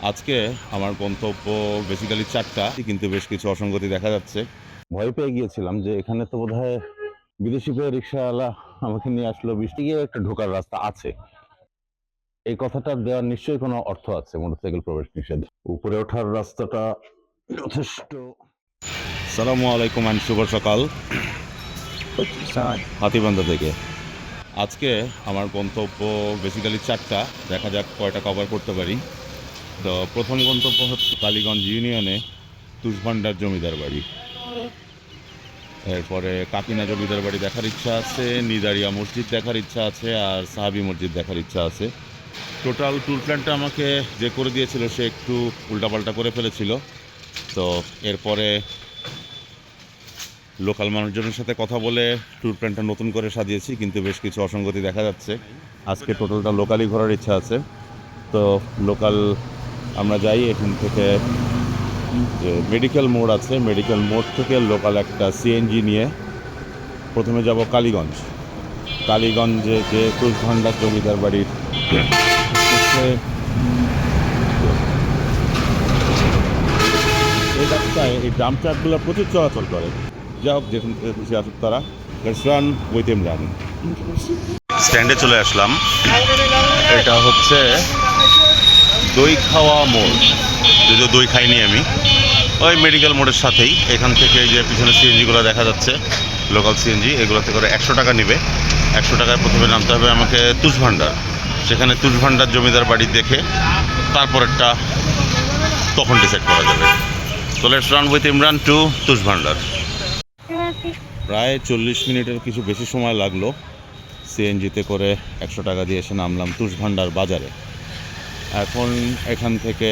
আজকে আমার গন্তব্য বেসিক্যালি ৪টা, কিন্তু বেশ কিছু অসঙ্গতি দেখা যাচ্ছে। ভয় পেয়ে গিয়েছিলাম যে এখানে তো বোধহয় বিদেশি পেয়ে রিক্সাওয়ালা আমাকে নিয়ে আসলো, বৃষ্টি গিয়ে একটা ঢোকার রাস্তা আছে। এই কথাটা দেওয়ার নিশ্চয়ই কোনো অর্থ আছে। মোটরসাইকেল প্রবেশ নিষেধ, উপরে ওঠার রাস্তাটা যথেষ্ট। সালামু আলাইকুম অ্যান্ড শুভ সকাল হাতিবান্ধা থেকে। আজকে আমার গন্তব্য বেসিক্যালি ৪টা, দেখা যাক কয়টা কভার করতে পারি। তো প্রথম গন্তব্য হচ্ছে কালীগঞ্জ ইউনিয়নে তুষভান্ডার জমিদার বাড়ি। এরপরে কাকিনা জমিদার বাড়ি দেখার ইচ্ছা আছে, নিদারিয়া মসজিদ দেখার ইচ্ছা আছে, আর সাহাবি মসজিদ দেখার ইচ্ছা আছে। টোটাল ট্যুর প্ল্যানটা আমাকে যে করে দিয়েছিল সে একটু উল্টাপাল্টা করে ফেলেছিল। তো এরপরে লোকাল মানুষজনের সাথে কথা বলে ট্যুর প্ল্যানটা নতুন করে সাজিয়েছি, কিন্তু বেশ কিছু অসঙ্গতি দেখা যাচ্ছে। আজকে টোটালটা লোকালই ঘোরার ইচ্ছা আছে। তো লোকাল আমরা যাই এখান থেকে, যে মেডিকেল মোড় আছে, মেডিকেল মোড় থেকে লোকাল একটা সিএনজি নিয়ে প্রথমে যাব কালীগঞ্জে যে তুষভান্ডার জমিদার বাড়ির এই রাস্তায় এই ড্রাম ট্রাকগুলো প্রচুর চলাচল করে। যা হোক, যেখান থেকে খুশি আসুক তারা। Let's run with Imran. স্ট্যান্ডে চলে আসলাম। এটা হচ্ছে দই খাওয়া মোড়, যদিও দই খাইনি আমি। ওই মেডিকেল মোড়ের সাথেই, এখান থেকে যে পিছনে সিএনজিগুলো দেখা যাচ্ছে লোকাল সিএনজি, এগুলোতে করে 100 টাকা নেবে। 100 টাকায় প্রথমে নামতে হবে আমাকে তুষভান্ডার। সেখানে তুষভান্ডার জমিদার বাড়ি দেখে তারপরেরটা তখন ডিসাইড করা যাবে। তো let's run with Imran to Tushbhandar. প্রায় 40 মিনিটের কিছু বেশি সময় লাগলো সিএনজিতে করে 100 টাকা দিয়ে এসে নামলাম তুষভান্ডার বাজারে। এখন এখান থেকে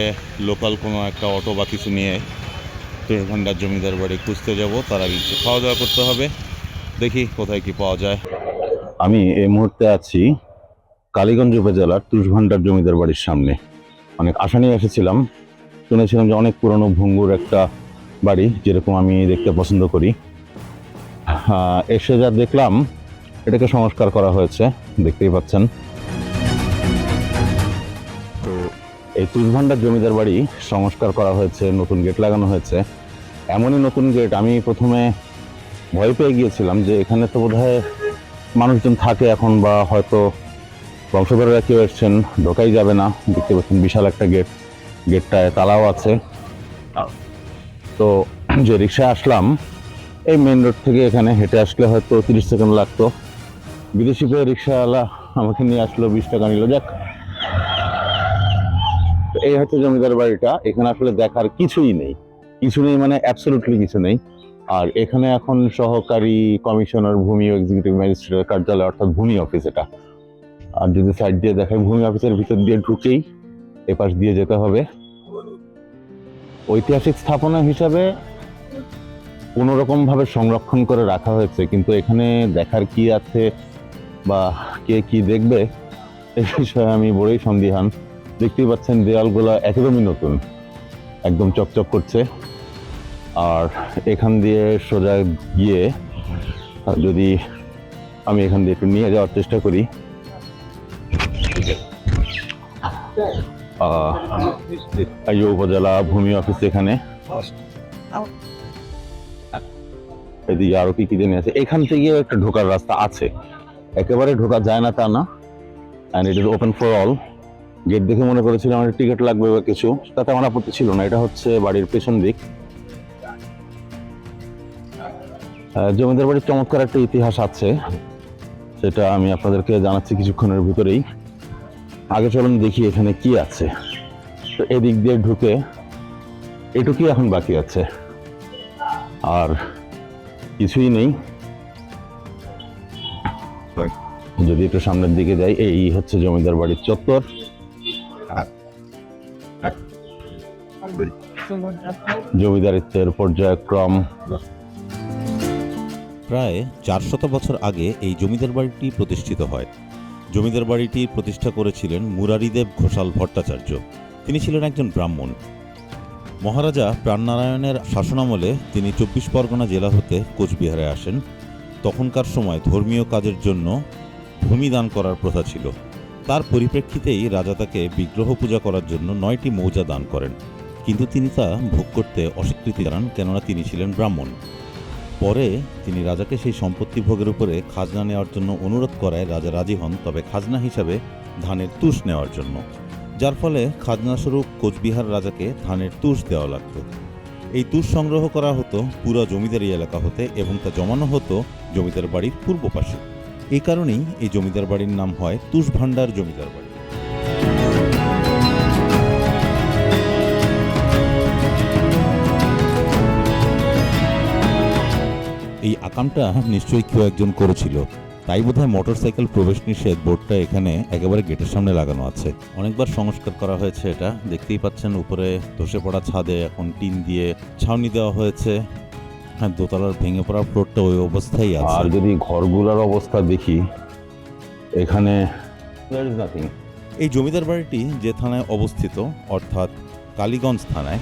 লোকাল কোনো একটা অটো বা কিছু নিয়ে তুষভান্ডার জমিদার বাড়ি খুঁজতে যাব। তার আগে কিছু খাওয়া দাওয়া করতে হবে, দেখি কোথায় কি পাওয়া যায়। আমি এই মুহূর্তে আছি কালীগঞ্জ উপজেলার তুষভান্ডার জমিদার বাড়ির সামনে। অনেক আশা নিয়ে এসেছিলাম, শুনেছিলাম যে অনেক পুরনো ভঙ্গুর একটা বাড়ি, যেরকম আমি দেখতে পছন্দ করি। এসে যা দেখলাম, এটাকে সংস্কার করা হয়েছে, দেখতেই পাচ্ছেন। তো এই তুষভান্ডার জমিদার বাড়ি সংস্কার করা হয়েছে, নতুন গেট লাগানো হয়েছে। এমনই নতুন গেট, আমি প্রথমে ভয় পেয়ে গিয়েছিলাম যে এখানে তো বোধহয় মানুষজন থাকে এখন, বা হয়তো বংশধরেরা কেউ এসছেন, ঢোকাই যাবে না। দেখতে পাচ্ছেন বিশাল একটা গেট, গেটটায় তালাও আছে। তো যে রিক্সায় আসলাম, এই মেন রোড থেকে এখানে হেঁটে আসলে হয়তো 30 সেকেন্ড লাগতো। বিদেশি পেয়ে রিক্সাওয়ালা আমাকে নিয়ে আসলো, 20 টাকা নিল। যাক, এই হচ্ছে জমিদার বাড়িটা। এখানে আসলে দেখার কিছুই নেই, কিছু নেই মানে অ্যাবসলিউটলি কিছু নেই। আর এখানে এখন সহকারী কমিশনার ভূমি এক্সিকিউটিভ ম্যাজিস্ট্রেটের কার্যালয়, অর্থাৎ ভূমি অফিস এটা। আর যদি সাইড দিয়ে দেখায়, ভূমি অফিসের ভিতর দিয়ে ঢুকেই এপাশ দিয়ে যেতে হবে। ঐতিহাসিক স্থাপনা হিসাবে কোনোরকম ভাবে সংরক্ষণ করে রাখা হয়েছে, কিন্তু এখানে দেখার কি আছে বা কে কি দেখবে এই বিষয়ে আমি বড়ই সন্দিহান। দেখতেই পাচ্ছেন দেয়ালগুলো একদমই নতুন, একদম চকচক করছে। আর এখান দিয়ে সোজা গিয়ে, যদি আমি এখান দিয়ে একটু নিয়ে যাওয়ার চেষ্টা করি, উপজেলা ভূমি অফিস এখানে। এদিকে আরো কি কি জানি আছে। এখান থেকে একটা ঢোকার রাস্তা আছে, একেবারে ঢোকা যায় না তা না। And it is open for all. Gate দেখে মনে করেছিলাম আমার টিকিট লাগবে বা কিছু, তাতে আমার আপত্তি ছিল না। এটা হচ্ছে বাড়ির পেছন দিক। জমিদার বাড়ির চমৎকার একটা ইতিহাস আছে, সেটা আমি আপনাদেরকে জানাচ্ছি কিছুক্ষণের ভিতরেই। আগে চলুন দেখি এখানে কি আছে। তো এদিক দিয়ে ঢুকে এটুকুই এখন বাকি আছে, আর কিছুই নেই। যদি একটু সামনের দিকে যাই, এই হচ্ছে জমিদার বাড়ির চত্বর। জমিদারিত্বের পর্যায়ক্রম। প্রায় 400 বছর আগে এই জমিদার বাড়িটি প্রতিষ্ঠিত হয়। জমিদার বাড়িটি প্রতিষ্ঠা করেছিলেন মুরারিদেব ঘোষাল ভট্টাচার্য। তিনি ছিলেন একজন ব্রাহ্মণ। মহারাজা প্রাণনারায়ণের শাসনামলে তিনি 24 পরগনা জেলা হতে কোচবিহারে আসেন। তখনকার সময় ধর্মীয় কাজের জন্য ভূমি দান করার প্রথা ছিল। তার পরিপ্রেক্ষিতেই রাজা তাকে বিগ্রহ পূজা করার জন্য 9টি মৌজা দান করেন, কিন্তু তিনি তা ভোগ করতে অস্বীকৃতি জানান, কেননা তিনি ছিলেন ব্রাহ্মণ। পরে তিনি রাজাকে সেই সম্পত্তি ভোগের উপরে খাজনা নেওয়ার জন্য অনুরোধ করায় রাজা রাজি হন, তবে খাজনা হিসাবে ধানের তুষ নেওয়ার জন্য, যার ফলে খাজনাস্বরূপ কোচবিহার রাজাকে ধানের তুষ দেওয়া লাগত। এই তুষ সংগ্রহ করা হতো পুরো জমিদারি এলাকা হতে এবং তা জমানো হতো জমিদার বাড়ির পূর্ব পাশে। এই কারণেই এই জমিদার বাড়ির নাম হয় তুষ ভান্ডার জমিদার বাড়ি। এই আকামটা নিশ্চয়ই কেউ একজন করেছিল, তাই বোধহয় মোটরসাইকেল প্রবেশ নিষেধ বোর্ডটা এখানে একেবারে গেটের সামনে লাগানো আছে। অনেকবার সংস্কার করা হয়েছে, এটা দেখতেই পাচ্ছেন। উপরে ধসে পড়া ছাদে এখন টিন দিয়ে ছাউনি দেওয়া হয়েছে। হ্যাঁ, দোতলার ভেঙে পড়া ফ্লোরটা ওই অবস্থায় আছে। আর যদি ঘরগুলোর অবস্থা দেখি, এখানে এই জমিদার বাড়িটি যে থানায় অবস্থিত, অর্থাৎ কালীগঞ্জ থানায়,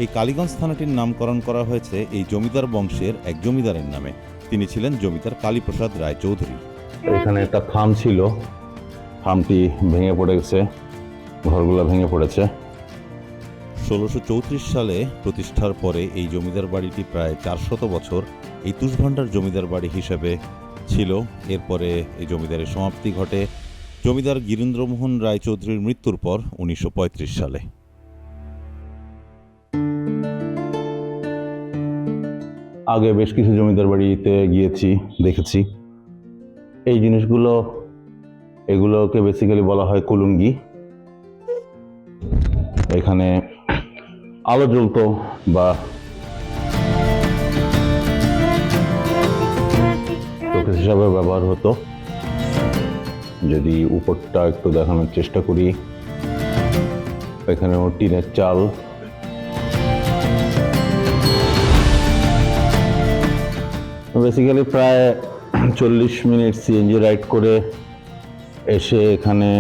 এই কালীগঞ্জ থানাটির নামকরণ করা হয়েছে এই জমিদার বংশের এক জমিদারের নামে। তিনি ছিলেন জমিদার কালীপ্রসাদ রায়চৌধুরী। এখানে একটা থাম ছিল, থামটি ভেঙে পড়ে গেছে, ঘরগুলো ভেঙে পড়েছে। 1634 সালে প্রতিষ্ঠার পরে এই জমিদার বাড়িটি প্রায় 400 বছর এই তুষভান্ডার জমিদার বাড়ি হিসেবে ছিল। এরপরে এই জমিদারের সমাপ্তি ঘটে জমিদার গিরীন্দ্রমোহন রায়চৌধুরীর মৃত্যুর পর 1935 সালে। আগে বেশ কিছু জমিদার বাড়িতে গিয়েছি, দেখেছি এই জিনিসগুলো। এগুলোকে বেসিক্যালি বলা হয় কুলুঙ্গি। এখানে আলো জ্বলতো বা শোকেস হিসাবে ব্যবহার হতো। যদি উপরটা একটু দেখানোর চেষ্টা করি, এখানেও টিনের চাল। বেসিক্যালি প্রায় 40 মিনিট সিএনজি রাইড করে এসে এখানে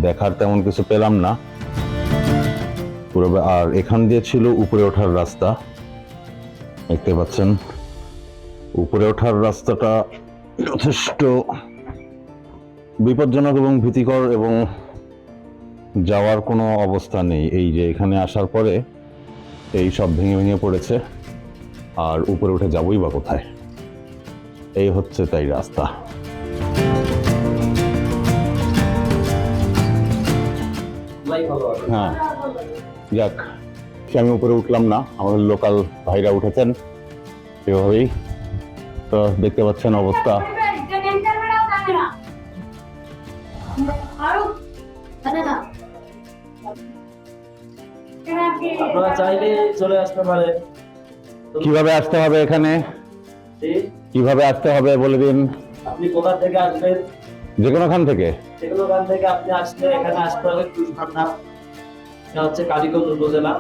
দেখার তেমন কিছু পেলাম না পুরো। আর এখান দিয়ে ছিল উপরে ওঠার রাস্তা, দেখতে পাচ্ছেন। উপরে ওঠার রাস্তাটা যথেষ্ট বিপজ্জনক এবং ভীতিকর, এবং যাওয়ার কোনো অবস্থা নেই। এই যে এখানে আসার পরে এই সব ভেঙে ভেঙে পড়েছে, আর উপরে উঠে যাবই বা কোথায়? এই হচ্ছে তাই রাস্তা। হ্যাঁ, যাক, আমি উপরে উঠলাম না, আমাদের লোকাল ভাইরা উঠেছেন এভাবেই। তো দেখতে পাচ্ছেন অবস্থা। আপনারা চাইলে চলে আসতে পারেন। কিভাবে আসতে হবে এখানে? কিভাবে আসতে হবে বলে দিন। আপনি কোথা থেকে আসবেন? যে কোনো খান থেকে। যে কোনো খান থেকে আপনি আসলে এখানে আসতে হবে তুষভান্ডার। এটা হচ্ছে কালীগঞ্জ উপজেলা।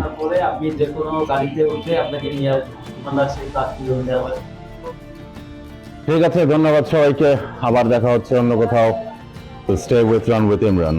তারপরে আপনি যে কোনো গাড়িতে উঠে আপনাকে নিয়ে তুষভান্ডার সেই কাজটি দেওয়া হবে। ঠিক আছে, ধন্যবাদ সবাইকে। আবার দেখা হচ্ছে অন্য কোথাও। Stay with run with Imran.